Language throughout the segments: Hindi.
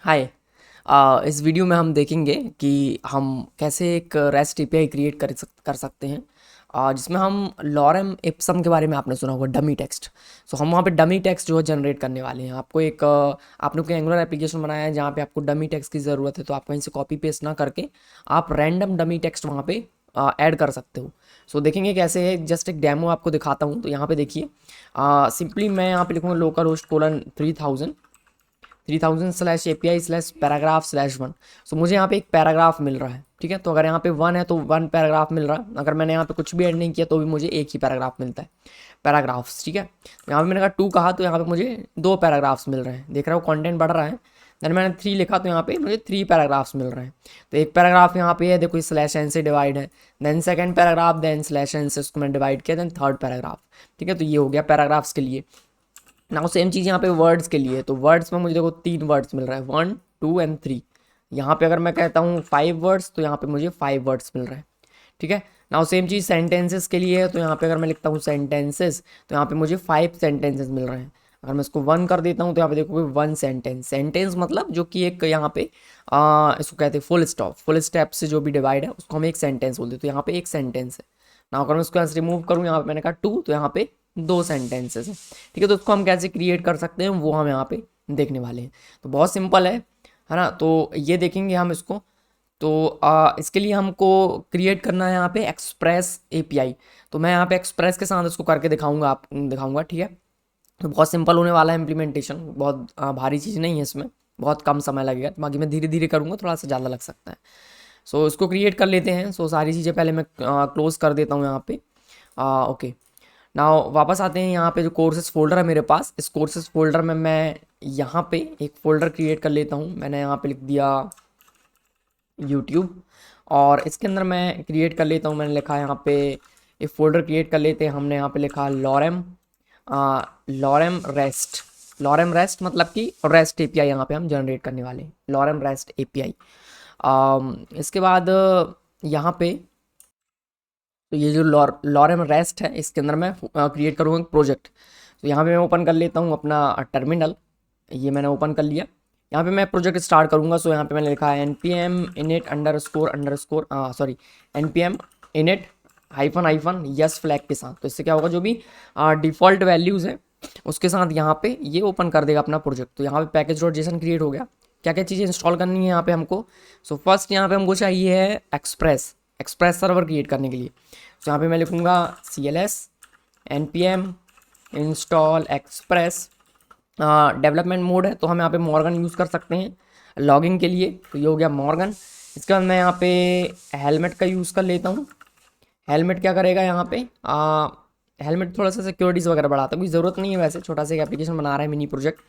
हाय। इस वीडियो में हम देखेंगे कि हम कैसे एक रेस्ट एपीआई क्रिएट कर सकते हैं, जिसमें हम लॉरेम इप्सम के बारे में आपने सुना होगा, डमी टेक्स्ट। सो हम वहाँ पे डमी टेक्स्ट जो है जनरेट करने वाले हैं। आपको एक आपने कोई एंगुलर एप्लीकेशन बनाया है जहाँ पे आपको डमी टेक्स्ट की ज़रूरत है, तो आप कहीं से कॉपी पेस्ट ना करके आप रैंडम डमी टेक्स्ट वहाँ पे ऐड कर सकते हो। सो देखेंगे कैसे है, जस्ट एक डेमो आपको दिखाता हूँ। तो यहाँ पे देखिए, सिंपली मैं यहाँ पे लिखूँगा लोकल होस्ट कोलन 3000/API/paragraph/1। सो मुझे यहाँ पे एक पैराग्राफ मिल रहा है, ठीक है। तो अगर यहाँ पे 1 है तो 1 पैराग्राफ मिल रहा है। अगर मैंने यहाँ पे कुछ भी ऐड नहीं किया तो भी मुझे एक ही पैराग्राफ मिलता है, पैराग्राफ्स, ठीक है। तो यहाँ पे मैंने कहा 2 कहा तो यहाँ पे मुझे 2 पैराग्राफ्स मिल रहे हैं। देख रहे हो कंटेंट बढ़ रहा है। देन मैंने 3 लिखा तो यहाँ पे मुझे 3 पैराग्राफ्स मिल रहे हैं। तो एक पैराग्राफ यहाँ पे है, देखो स्लैश एन से डिवाइड है। Then second paragraph, then slash n से उसको मैंने डिवाइड किया, देन थर्ड पैराग्राफ, ठीक है। तो ये हो गया पैराग्राफ्स के लिए। नाउ सेम चीज़ यहाँ पे वर्ड्स के लिए। तो वर्ड्स में मुझे देखो 3 वर्ड्स मिल रहा है, 1 2 एंड 3। यहाँ पे अगर मैं कहता हूँ 5 वर्ड्स तो यहाँ पे मुझे 5 वर्ड्स मिल रहे हैं, ठीक है। नाउ सेम चीज़ सेंटेंसेस के लिए है। तो यहाँ पे अगर मैं लिखता हूँ सेंटेंसेस तो यहाँ पे मुझे 5 सेंटेंसेस मिल रहे हैं। अगर मैं इसको 1 कर देता हूँ तो यहाँ पे देखोगे 1 सेंटेंस। सेंटेंस मतलब जो कि एक यहाँ पे इसको कहते हैं फुल स्टॉप। फुल स्टेप से जो भी डिवाइड है उसको हम एक सेंटेंस बोलते हैं। तो यहाँ पे एक सेंटेंस है। ना अगर मैं उसको यहाँ से रिमूव करूँ, यहाँ पे मैंने कहा 2 तो यहाँ पे 2 सेंटेंसेस हैं, ठीक है। तो उसको हम कैसे क्रिएट कर सकते हैं वो हम यहाँ पे देखने वाले हैं। तो बहुत सिंपल है ना। तो ये देखेंगे हम इसको। तो इसके लिए हमको क्रिएट करना है यहाँ पे एक्सप्रेस एपीआई। तो मैं यहाँ पे एक्सप्रेस के साथ इसको करके दिखाऊंगा, ठीक है। तो बहुत सिंपल होने वाला है इम्प्लीमेंटेशन, बहुत भारी चीज़ नहीं है इसमें, बहुत कम समय लगेगा। बाकी मैं धीरे धीरे करूँगा, थोड़ा सा ज़्यादा लग सकता है। सो इसको क्रिएट कर लेते हैं। सो सारी चीज़ें पहले मैं क्लोज कर देता हूँ यहाँ पे। ओके, नाउ वापस आते हैं यहाँ पे। जो कोर्सेज फोल्डर है मेरे पास, इस कोर्सेज फोल्डर में मैं यहाँ पे एक फ़ोल्डर क्रिएट कर लेता हूँ। मैंने यहाँ पे लिख दिया यूट्यूब, और इसके अंदर मैं क्रिएट कर लेता हूँ। मैंने लिखा है यहाँ पे एक फ़ोल्डर क्रिएट कर लेते हैं। हमने यहाँ पे लिखा लॉरेम रेस्ट। लॉरेम रेस्ट मतलब कि रेस्ट एपीआई यहाँ पे हम जनरेट करने वाले हैं, लॉरेम रेस्ट एपीआई। इसके बाद यहाँ पे तो ये जो लॉरेम रेस्ट है, इसके अंदर मैं क्रिएट करूँगा एक प्रोजेक्ट। तो यहाँ पे मैं ओपन कर लेता हूँ अपना टर्मिनल। ये मैंने ओपन कर लिया। यहाँ पे मैं प्रोजेक्ट स्टार्ट करूँगा। सो यहाँ पे मैंने लिखा है npm init underscore sorry npm init hyphen yes flag के साथ। तो इससे क्या होगा, जो भी डिफ़ॉल्ट वैल्यूज़ हैं उसके साथ यहाँ पे ये ओपन कर देगा अपना प्रोजेक्ट। तो यहाँ पे पैकेज डॉट जेसन क्रिएट हो गया। क्या क्या चीज़ें इंस्टॉल करनी है यहाँ पे हमको। सो फर्स्ट यहाँ पे हमको चाहिए है एक्सप्रेस सर्वर क्रिएट करने के लिए। तो यहाँ पे मैं लिखूँगा cls npm install express. Development mode है तो हम यहाँ पे मॉर्गन यूज़ कर सकते हैं लॉगिंग के लिए। तो ये हो गया मॉर्गन। इसके बाद मैं यहाँ पे हेलमेट का यूज़ कर लेता हूँ। हेलमेट क्या करेगा यहाँ पे, हेलमेट थोड़ा सा सिक्योरिटीज़ वगैरह बढ़ाता है। कोई ज़रूरत नहीं है वैसे, छोटा सा एक एप्लीकेशन बना रहा है मिनी प्रोजेक्ट,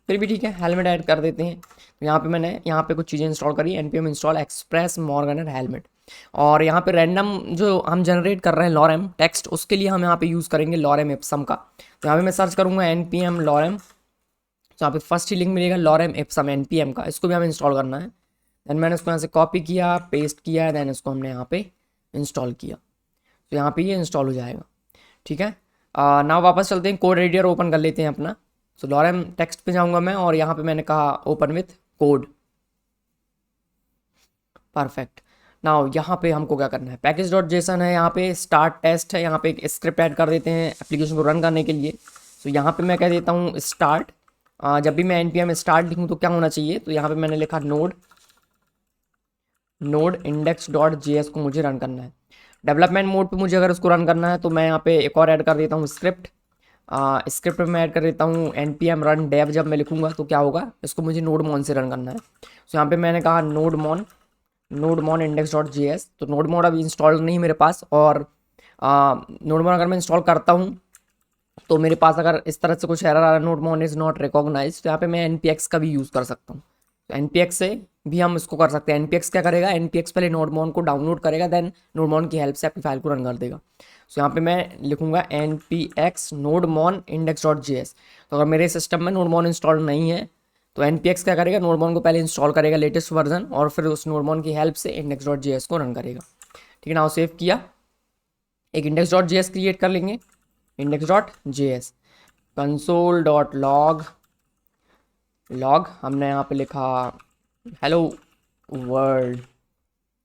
फिर भी ठीक है, हेलमेट ऐड कर देते हैं। तो यहाँ पे मैंने यहाँ पे कुछ चीज़ें इंस्टॉल करी, npm install express Morgan helmet. और यहाँ पे रैंडम जो हम जनरेट कर रहे हैं लॉरेम टेक्स्ट, उसके लिए हम यहाँ पे यूज़ करेंगे लॉरेम एप्सम का। तो यहाँ पे मैं सर्च करूँगा npm लॉरेम। तो यहाँ पे फर्स्ट ही लिंक मिलेगा लॉरेम एप्सम npm का, इसको भी हमें इंस्टॉल करना है। देन मैंने इसको यहाँ से कॉपी किया, पेस्ट किया, देन इसको हमने यहाँ पे इंस्टॉल किया। तो यहाँ पे ये इंस्टॉल हो जाएगा, ठीक है। ना वापस चलते हैं, कोड एडिटर ओपन कर लेते हैं अपना। तो लॉरेम टेक्स्ट पे जाऊँगा मैं, और यहाँ पे मैंने कहा open with code, perfect. Now यहाँ पे हमको क्या करना है, पैकेज डॉट जेसन है, यहाँ पे स्टार्ट टेस्ट है, यहाँ पे एक स्क्रिप्ट ऐड कर देते हैं एप्लीकेशन को रन करने के लिए। तो यहाँ पे मैं कह देता हूँ स्टार्ट। जब भी मैं npm स्टार्ट लिखूँ तो क्या होना चाहिए, तो यहाँ पे मैंने लिखा नोड इंडेक्स डॉट जेएस को मुझे रन करना है। डेवलपमेंट मोड पे मुझे अगर उसको रन करना है तो मैं यहाँ पे एक और ऐड कर देता हूँ स्क्रिप्ट। स्क्रिप्ट में मैं ऐड कर देता हूँ npm रन डेव। जब मैं लिखूँगा तो क्या होगा, इसको मुझे नोड मॉन से रन करना है। तो यहाँ पे मैंने कहा nodemon index dot j s. तो नोड मॉन अभी इंस्टॉल नहीं मेरे पास, और नोड मॉन अगर मैं इंस्टॉल करता हूँ तो मेरे पास अगर इस तरह से कुछ एरर आ रहा है, नोड मॉन इज़ नॉट रिकॉग्नाइज, तो यहाँ पे मैं npx का भी यूज़ कर सकता हूँ। तो npx से भी हम इसको कर सकते हैं। npx क्या करेगा, npx पहले नोड मॉन को डाउनलोड करेगा, देन नोड मॉन की हेल्प से आपकी फाइल को रन कर देगा। तो यहाँ पे मैं लिखूँगा npx nodemon index dot j s. तो अगर मेरे सिस्टम में नोड मॉन इंस्टॉल नहीं है तो npx क्या करेगा, नोड मॉन को पहले इंस्टॉल करेगा लेटेस्ट वर्जन, और फिर उस नोड मॉन की हेल्प से इंडेक्स डॉट जे एस को रन करेगा, ठीक है। नाउ सेव किया, एक index dot j S create कर लेंगे, index dot j S console dot log हमने यहाँ पे लिखा hello world.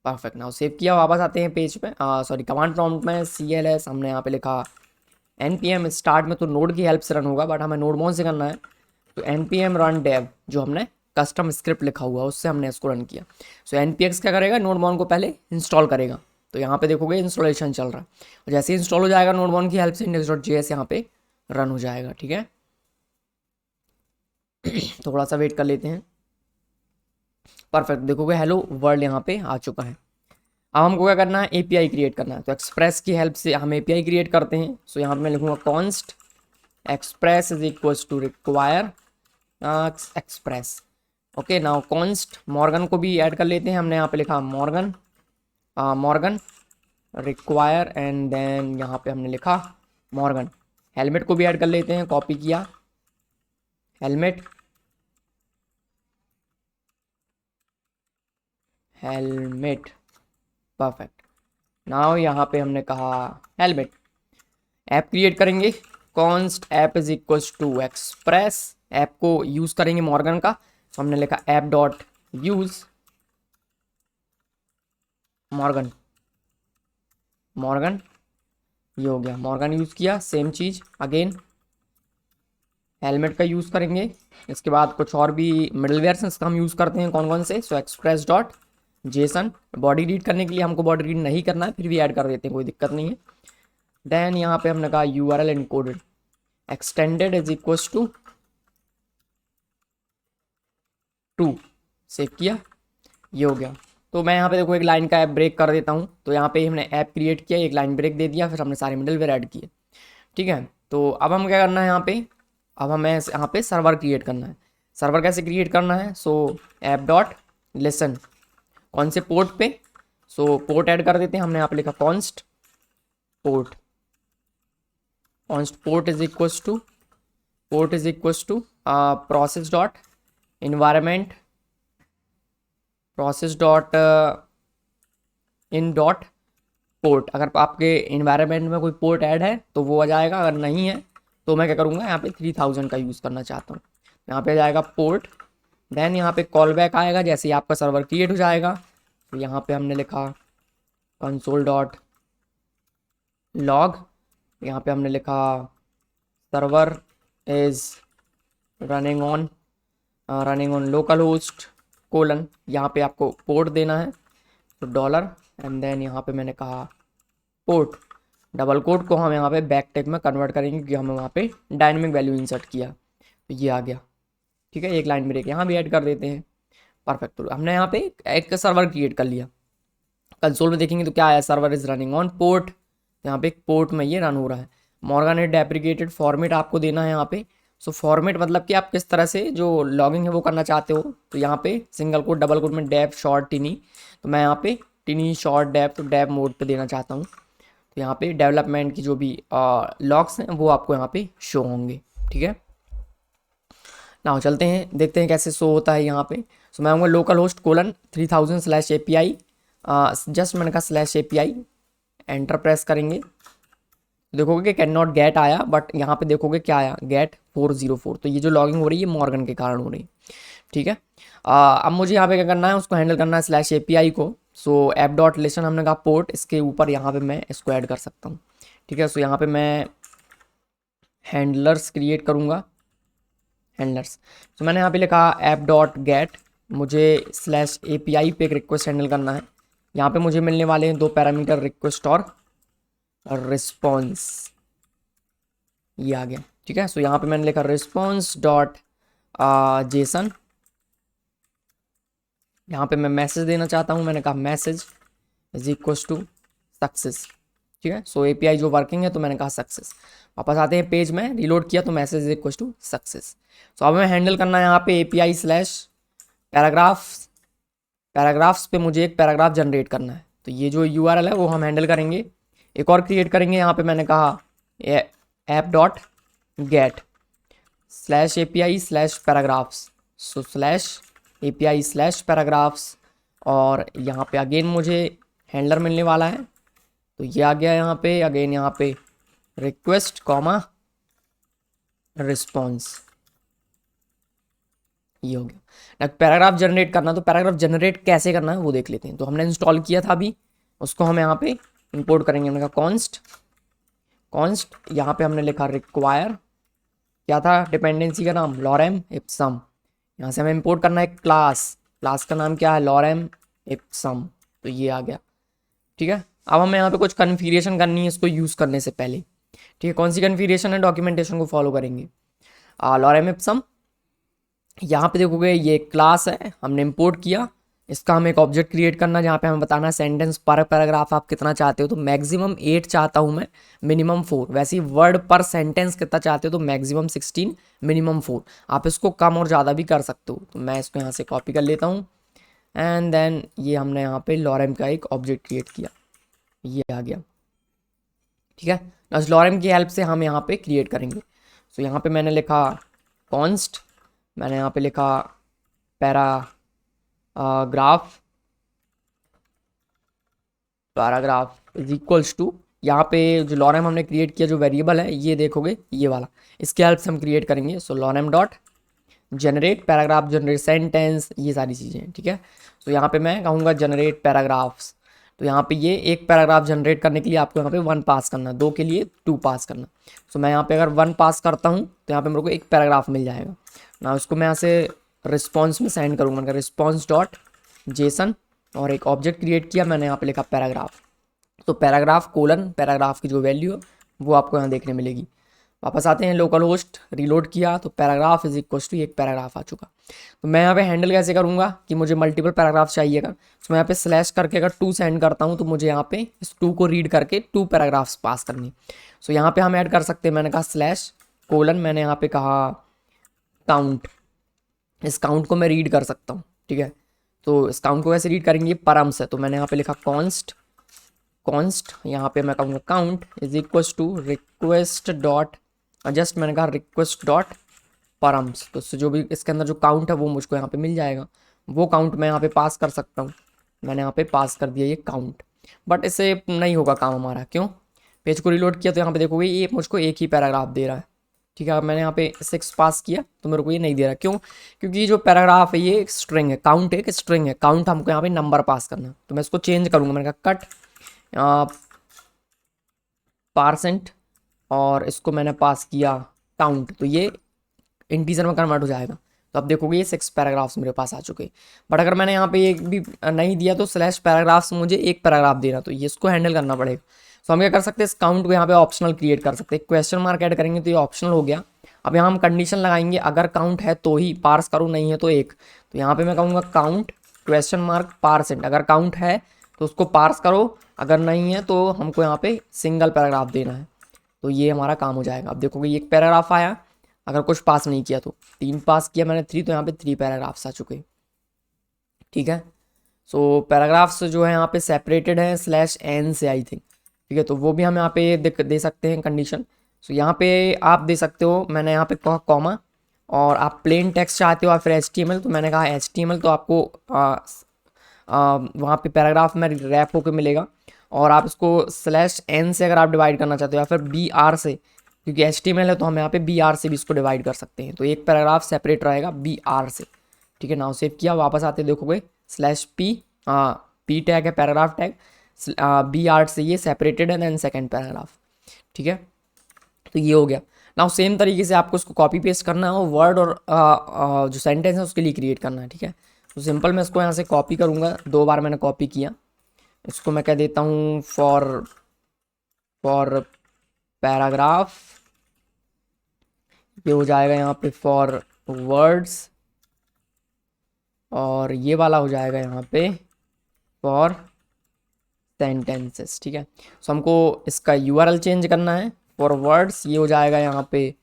Perfect. Now save किया, वापस आते हैं पेज पे, सॉरी कमांड प्रॉम्प्ट में CLS हमने यहाँ पे लिखा npm स्टार्ट में तो नोड की हेल्प से रन होगा, बट हमें नोड मोन से करना है तो npm run dev जो हमने कस्टम स्क्रिप्ट लिखा हुआ है उससे हमने इसको रन किया। सो npx क्या करेगा, नोड मोन को पहले इंस्टॉल करेगा। तो यहाँ पे देखोगे इंस्टॉलेशन चल रहा है, और जैसे ही इंस्टॉल हो जाएगा नोड मोन की हेल्प से index.js यहाँ पे रन हो जाएगा। ठीक है, थोड़ा सा वेट कर लेते हैं। परफेक्ट, देखोगे हेलो वर्ल्ड यहाँ पे आ चुका है। अब हमको क्या करना है, एपीआई क्रिएट करना है। तो एक्सप्रेस की हेल्प से हम एपीआई क्रिएट करते हैं। सो यहाँ पे मैं लिखूंगा const express is equals to require express. Okay, now const Morgan को भी ऐड कर लेते हैं। हमने यहाँ पे लिखा Morgan Morgan require, and then यहाँ पे हमने लिखा मॉर्गन। हेलमेट को भी ऐड कर लेते हैं, कॉपी किया हेलमेट हेलमेट। परफेक्ट, नाउ यहाँ पे हमने कहा हेलमेट। ऐप क्रिएट करेंगे, const app is equals to express. App को यूज़ करेंगे मॉर्गन का, तो हमने लिखा app dot use Morgan Morgan. ये हो गया, मॉर्गन यूज़ किया। सेम चीज़ अगेन हेलमेट का यूज़ करेंगे। इसके बाद कुछ और भी मिडलवेयर से हम यूज़ करते हैं, कौन कौन से। So express dot json, body read करने के लिए हमको बॉडी रीड नहीं करना है, फिर भी ऐड कर देते हैं, कोई दिक्कत नहीं है। देन यहाँ पे हमने कहा URL encoded extended is equals to true. Save किया, ये हो गया। तो मैं यहाँ पे देखो एक लाइन का ऐप ब्रेक कर देता हूँ। तो यहाँ पे हमने ऐप क्रिएट किया, एक लाइन ब्रेक दे दिया, फिर हमने सारे मिडलवेयर ऐड किए। ठीक है, तो अब हम क्या करना है यहाँ पे, अब हमें यहाँ पे सर्वर क्रिएट करना है। सर्वर कैसे क्रिएट करना है, सो ऐप डॉट लिसन, कौन से पोर्ट पे, सो पोर्ट ऐड कर देते हैं। हमने यहाँ पे लिखा const port, const port is equals to process dot environment process dot in dot port. अगर आपके इन्वायरमेंट में कोई पोर्ट ऐड है तो वो आ जाएगा, अगर नहीं है तो मैं क्या करूँगा, यहाँ पे 3000 का यूज़ करना चाहता हूँ। यहाँ पे आ जाएगा पोर्ट, देन यहाँ पे कॉल बैक आएगा जैसे ही आपका सर्वर क्रिएट हो जाएगा। तो यहाँ पे हमने लिखा कंसोल डॉट लॉग, यहाँ पे हमने लिखा server is running on local host colon, यहाँ पे आपको पोर्ट देना है तो डॉलर, एंड देन यहाँ पे मैंने कहा पोर्ट, डबल कोट को हम यहाँ पे बैक टेक में कन्वर्ट करेंगे क्योंकि हमें वहाँ पे डायनेमिक वैल्यू इंसर्ट किया, तो ये आ गया। ठीक है, एक लाइन ब्रेक यहाँ भी ऐड कर देते हैं। परफेक्ट, तो हमने यहाँ पे एक सर्वर क्रिएट कर लिया। कंसोल में देखेंगे तो क्या आया, server is running on port, यहाँ पे एक पोर्ट में ये रन हो रहा है। मॉर्गन इट डेप्रिकेटेड फॉर्मेट आपको देना है यहाँ पे। सो फॉर्मेट मतलब कि आप किस तरह से जो लॉगिंग है वो करना चाहते हो। तो यहाँ पे सिंगल कोट डबल कोट में डेप शॉर्ट टिनी, तो मैं यहाँ पे टिनी शॉर्ट डेप, तो डेप मोड पे देना चाहता हूँ। तो यहाँ पे डेवलपमेंट की जो भी लॉग्स हैं वो आपको यहाँ पे शो होंगे। ठीक है, ना चलते हैं देखते हैं कैसे शो होता है यहाँ पे। सो मैं आऊँगा local host colon 3000/API, just मैंने कहा /API, एंटर प्रेस करेंगे, देखोगे कि कैन नॉट गेट आया, बट यहाँ पे देखोगे क्या आया, गेट 404। तो ये जो लॉगिंग हो रही है मॉर्गन के कारण हो रही है। ठीक है, अब मुझे यहाँ पे क्या करना है, उसको हैंडल करना है /API को। सो ऐप डॉट लिसन हमने कहा पोर्ट, इसके ऊपर यहाँ पे मैं इसको ऐड कर सकता हूँ। ठीक है, सो यहाँ पे मैं हैंडलर्स क्रिएट करूँगा, हैंडलर्स। तो मैंने यहाँ पे लिखा ऐप डॉट गेट, मुझे /API पे एक रिक्वेस्ट हैंडल करना है। यहाँ पे मुझे मिलने वाले हैं 2 पैरामीटर, रिक्वेस्ट और रिस्पॉन्स, ये आ गया। ठीक है, सो यहाँ पे मैंने लिखा रिस्पॉन्स डॉट जेसन, यहाँ पे मैं मैसेज देना चाहता हूँ, मैंने कहा message is equal to success. ठीक है, सो API जो वर्किंग है तो मैंने कहा सक्सेस। वापस आते हैं पेज में, रिलोड किया तो message is equal to success. So अब मैं हैंडल करना है यहाँ पे API/पैराग्राफ्स, पैराग्राफ्स पे मुझे एक पैराग्राफ जनरेट करना है। तो ये जो URL है वो हम हैंडल करेंगे। एक और क्रिएट करेंगे, यहाँ पे मैंने कहा ऐप डॉट गेट /API/पैराग्राफ्स, सो /API/पैराग्राफ्स, और यहाँ पे अगेन मुझे हैंडलर मिलने वाला है। तो ये आ गया यहाँ पे, अगेन यहाँ पे रिक्वेस्ट कॉमा रिस्पॉन्स, ये हो गया। पैराग्राफ जनरेट करना, तो पैराग्राफ जनरेट कैसे करना है वो देख लेते हैं। तो हमने इंस्टॉल किया था अभी, उसको हम यहाँ पे इंपोर्ट करेंगे। हमने कहा कॉन्स्ट यहाँ पे हमने लिखा रिक्वायर, क्या था डिपेंडेंसी का नाम, लॉरेम इप्सम। यहाँ से हमें इंपोर्ट करना है क्लास का नाम क्या है, लॉरेम इप्सम। तो ये आ गया, ठीक है। अब हमें यहाँ पे कुछ कन्फिगरेशन करनी है इसको यूज़ करने से पहले, ठीक है। कौन सी कन्फिगरेशन है, डॉक्यूमेंटेशन को फॉलो करेंगे। लॉरेम इप्सम, यहाँ पे देखोगे ये क्लास है, हमने इंपोर्ट किया। इसका हमें एक ऑब्जेक्ट क्रिएट करना है जहाँ पे हमें बताना है सेंटेंस पर पैराग्राफ आप कितना चाहते हो। तो मैक्सिमम 8 चाहता हूँ मैं, मिनिमम 4। वैसे ही वर्ड पर सेंटेंस कितना चाहते हो, तो मैक्सिमम 16, मिनिमम 4। आप इसको कम और ज़्यादा भी कर सकते हो। तो मैं इसको यहाँ से कॉपी कर लेता हूँ एंड देन ये हमने यहाँ पे लॉरेम का एक ऑब्जेक्ट क्रिएट किया, ये आ गया, ठीक है। बस लॉरेम की हेल्प से हम यहाँ पे क्रिएट करेंगे। सो यहाँ पे मैंने लिखा कॉन्स्ट, मैंने यहाँ पे लिखा पैराग्राफ इज इक्वल्स टू, यहाँ पे जो लॉरेम हमने क्रिएट किया जो वेरिएबल है ये देखोगे ये वाला, इसके हेल्प से हम क्रिएट करेंगे। So lorem dot generate paragraph, generate sentence, ये सारी चीज़ें, ठीक है। तो यहाँ पे मैं कहूँगा जनरेट पैराग्राफ्स। तो यहाँ पे ये एक पैराग्राफ जनरेट करने के लिए आपको यहाँ पे 1 पास करना, 2 के लिए 2 पास करना। सो मैं यहाँ पे अगर 1 पास करता हूँ तो यहाँ पे मेरे को एक पैराग्राफ मिल जाएगा ना। उसको मैं यहाँ से रिस्पॉन्स में सेंड करूँगा, मैंने रिस्पॉन्स डॉट जेसन और एक ऑब्जेक्ट क्रिएट किया, मैंने यहाँ पे लिखा पैराग्राफ। तो पैराग्राफ कोलन पैराग्राफ की जो वैल्यू है वो आपको यहाँ देखने मिलेगी। वापस आते हैं, लोकल होस्ट रीलोड किया तो पैराग्राफ इज इक्वल टू एक पैराग्राफ आ चुका। तो मैं यहाँ पे हैंडल कैसे करूँगा कि मुझे मल्टीपल पैराग्राफ चाहिएगा। तो मैं यहाँ पे स्लैश करके अगर 2 सेंड करता हूँ तो मुझे यहाँ पे इस 2 को रीड करके 2 पैराग्राफ्स पास करनी। सो यहाँ पे हम ऐड कर सकते हैं, मैंने कहा स्लैश कोलन, मैंने यहाँ पे कहा काउंट, इस काउंट को मैं रीड कर सकता हूँ, ठीक है। तो इस काउंट को कैसे रीड करेंगे, परम्स है। तो मैंने यहाँ पे लिखा कॉन्स्ट यहाँ पे मैं कहूँगा count is equals to request dot just, मैंने कहा रिक्वेस्ट डॉट परम्स। तो उससे जो भी इसके अंदर जो काउंट है वो मुझको यहाँ पे मिल जाएगा, वो काउंट मैं यहाँ पे पास कर सकता हूँ। मैंने यहाँ पे पास कर दिया ये काउंट, बट इससे नहीं होगा काम हमारा। क्यों, पेज को रिलोड किया तो यहाँ पे देखोगे ये मुझको एक ही पैराग्राफ दे रहा है, ठीक है। मैंने यहाँ पे 6 पास किया तो मेरे को ये नहीं दे रहा। क्यों, क्योंकि जो पैराग्राफ है ये स्ट्रिंग है, काउंट एक स्ट्रिंग है, काउंट हमको यहाँ पे नंबर पास करना। तो मैं इसको चेंज करूँगा, मैंने कहा कट %, और इसको मैंने पास किया काउंट, तो ये इंटीजर में कन्वर्ट हो जाएगा। तो अब देखोगे ये 6 पैराग्राफ्स मेरे पास आ चुके। बट अगर मैंने यहाँ पे एक भी नहीं दिया तो स्लैश पैराग्राफ्स मुझे एक पैराग्राफ देना, तो ये इसको हैंडल करना पड़ेगा। तो हम क्या कर सकते हैं, इस काउंट को यहाँ पे ऑप्शनल क्रिएट कर सकते हैं, क्वेश्चन मार्क ऐड करेंगे तो ये ऑप्शनल हो गया। अब यहाँ हम कंडीशन लगाएंगे, अगर काउंट है तो ही पार्स करो, नहीं है तो 1। तो यहाँ पे मैं कहूँगा काउंट क्वेश्चन मार्क %, अगर काउंट है तो उसको पार्स करो, अगर नहीं है तो हमको यहाँ पे सिंगल पैराग्राफ देना है। तो ये हमारा काम हो जाएगा। अब देखोगे ये एक पैराग्राफ आया, अगर कुछ पास नहीं किया तो 3 पास किया मैंने 3, तो यहाँ पे 3 पैराग्राफ्स आ चुके, ठीक है। सो पैराग्राफ्स जो है यहाँ पे सेपरेटेड है /n से आई थिंक, ठीक है। तो वो भी हम यहाँ पे दे सकते हैं कंडीशन। सो यहाँ पे आप दे सकते हो, मैंने यहाँ पे कहा कॉमा, और आप प्लेन टेक्स्ट चाहते हो या फिर HTML, तो मैंने कहा HTML, तो आपको वहाँ पे पैराग्राफ में रैप होकर मिलेगा। और आप इसको /n से अगर आप डिवाइड करना चाहते हो या फिर BR से, क्योंकि HTML है तो हम यहाँ पे BR से भी इसको डिवाइड कर सकते हैं। तो एक पैराग्राफ सेपरेट रहेगा BR से, ठीक है। नाउ सेव किया, वापस आते देखोगे /p, P टैग है पैराग्राफ टैग, BR से ये सेपरेटेड है, देन सेकेंड पैराग्राफ, ठीक है। तो ये हो गया। नाउ सेम तरीके से आपको इसको कॉपी पेस्ट करना है और वर्ड और जो सेंटेंस है उसके लिए क्रिएट करना है, ठीक है। तो सिंपल मैं इसको यहाँ से कॉपी करूँगा, 2 बार मैंने कॉपी किया। इसको मैं कह देता हूँ फॉर पैराग्राफ, ये हो जाएगा यहाँ पे फॉर वर्ड्स, और ये वाला हो जाएगा यहाँ पे फॉर सेंटेंसेस, ठीक है। सो हमको इसका URL चेंज करना है, फॉर वर्ड्स ये हो जाएगा यहाँ पे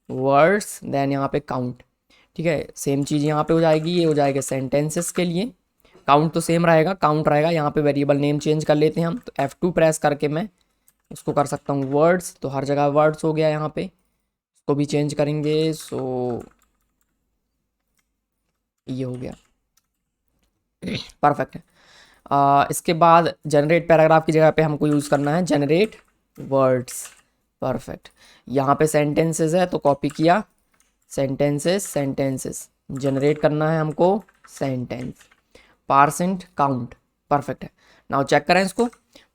वर्ड्स, देन यहाँ पे काउंट, ठीक है। सेम चीज़ यहाँ पे हो जाएगी, ये हो जाएगा सेंटेंसेस के लिए, काउंट तो सेम रहेगा, काउंट रहेगा। यहाँ पे वेरिएबल नेम चेंज कर लेते हैं हम, तो F2 प्रेस करके मैं इसको कर सकता हूँ वर्ड्स, तो हर जगह वर्ड्स हो गया यहाँ पे, इसको भी चेंज करेंगे। सो ये हो गया, परफेक्ट है। इसके बाद जनरेट पैराग्राफ की जगह पे हमको यूज़ करना है जनरेट वर्ड्स, परफेक्ट। यहाँ पे सेंटेंसेस है तो कॉपी किया, सेंटेंसेस, जनरेट करना है हमको सेंटेंस, पार्सेंट काउंट, परफेक्ट है। नाउ चेक करें इसको,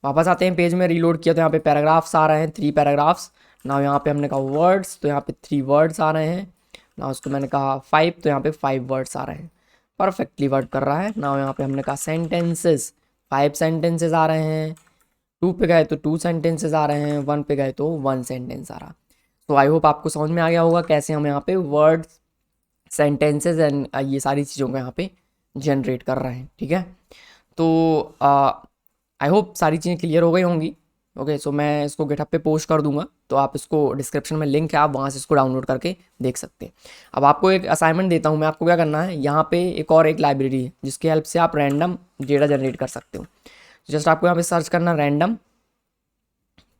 वापस आते हैं पेज में, रीलोड किया तो यहाँ पे पैराग्राफ्स आ रहे हैं, 3 पैराग्राफ्स। नाउ यहाँ पे हमने कहा वर्ड्स, तो यहाँ पे 3 वर्ड्स आ रहे हैं। नाउ उसको मैंने कहा 5, तो यहाँ पे 5 वर्ड्स आ रहे हैं, परफेक्टली वर्क कर रहा है। नाउ यहाँ पे हमने कहा सेंटेंसेस, 5 सेंटेंसेस आ रहे हैं। 2 पे गए तो 2 सेंटेंसेस आ रहे हैं, 1 पे गए तो 1 सेंटेंस आ रहा। तो आई होप आपको समझ में आ गया होगा कैसे हम यहाँ पे वर्ड्स, सेंटेंसेस एंड ये सारी चीज़ों को यहाँ पे जनरेट कर रहे हैं, ठीक है। तो आई होप सारी चीज़ें क्लियर हो गई होंगी। ओके, सो मैं इसको गिटहब पे पोस्ट कर दूंगा, तो आप इसको डिस्क्रिप्शन में लिंक है, आप वहाँ से इसको डाउनलोड करके देख सकते हैं। अब आपको एक असाइनमेंट देता हूँ मैं, आपको क्या करना है, यहाँ पे एक लाइब्रेरी है जिसकी हेल्प से आप रैंडम डेटा जनरेट कर सकते हो। जस्ट आपको यहाँ पे सर्च करना रैंडम,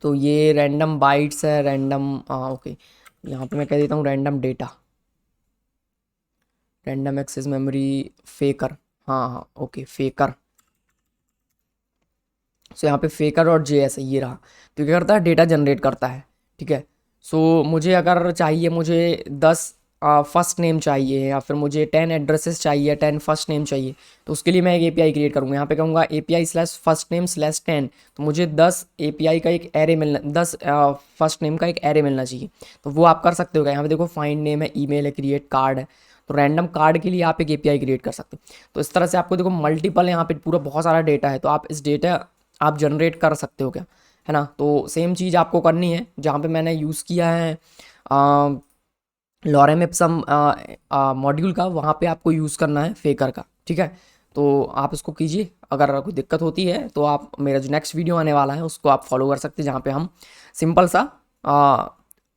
तो ये रैंडम बाइट्स है, रैंडम ओके, यहाँ पे मैं कह देता हूँ random data, random access memory, faker, हाँ ओके फेकर। सो यहाँ पे फेकर और JS है, ये रहा। तो क्या करता है, डेटा जनरेट करता है, ठीक है। सो मुझे अगर चाहिए, मुझे 10 फर्स्ट नेम चाहिए, या फिर मुझे 10 एड्रेसेस चाहिए, 10 फर्स्ट नेम चाहिए, तो उसके लिए मैं एक API क्रिएट करूँगा। यहाँ पे कहूँगा API/firstname/10, तो मुझे 10 API का एक एरे मिलना, 10 फर्स्ट नेम का एक एरे मिलना चाहिए। तो वो आप कर सकते हो। यहाँ पे देखो फाइंड नेम है, ईमेल है, क्रिएट कार्ड है, तो रैंडम कार्ड के लिए आप एक API क्रिएट कर सकते हो। तो इस तरह से आपको देखो मल्टीपल, यहाँ पे पूरा बहुत सारा डेटा है, तो आप इस डेटा आप जनरेट कर सकते हो क्या, है ना। तो सेम चीज़ आपको करनी है, जहाँ पे मैंने यूज़ किया है लॉरेम इप्सम मॉड्यूल का, वहाँ पे आपको यूज़ करना है फेकर का, ठीक है। तो आप इसको कीजिए, अगर कोई दिक्कत होती है तो आप मेरा जो नेक्स्ट वीडियो आने वाला है उसको आप फॉलो कर सकते हैं, जहाँ पे हम सिंपल सा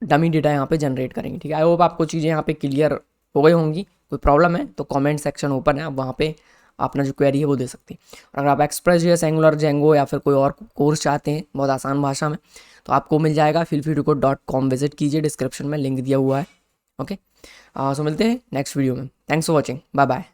डमी डेटा यहाँ पे जनरेट करेंगे, ठीक है। आई होप आपको चीज़ें यहाँ पे क्लियर हो गई होंगी। कोई प्रॉब्लम है तो कमेंट सेक्शन ओपन है, आप वहाँ पे अपना जो क्वेरी है वो दे सकते हैं। और अगर आप एक्सप्रेस.js, एंगुलर, जेंगो या फिर कोई और कोर्स चाहते हैं बहुत आसान भाषा में, तो आपको मिल जाएगा feelfreeto.com, विजिट कीजिए, डिस्क्रिप्शन में लिंक दिया हुआ है। ओके, सो मिलते हैं नेक्स्ट वीडियो में। Thanks for watching, bye bye.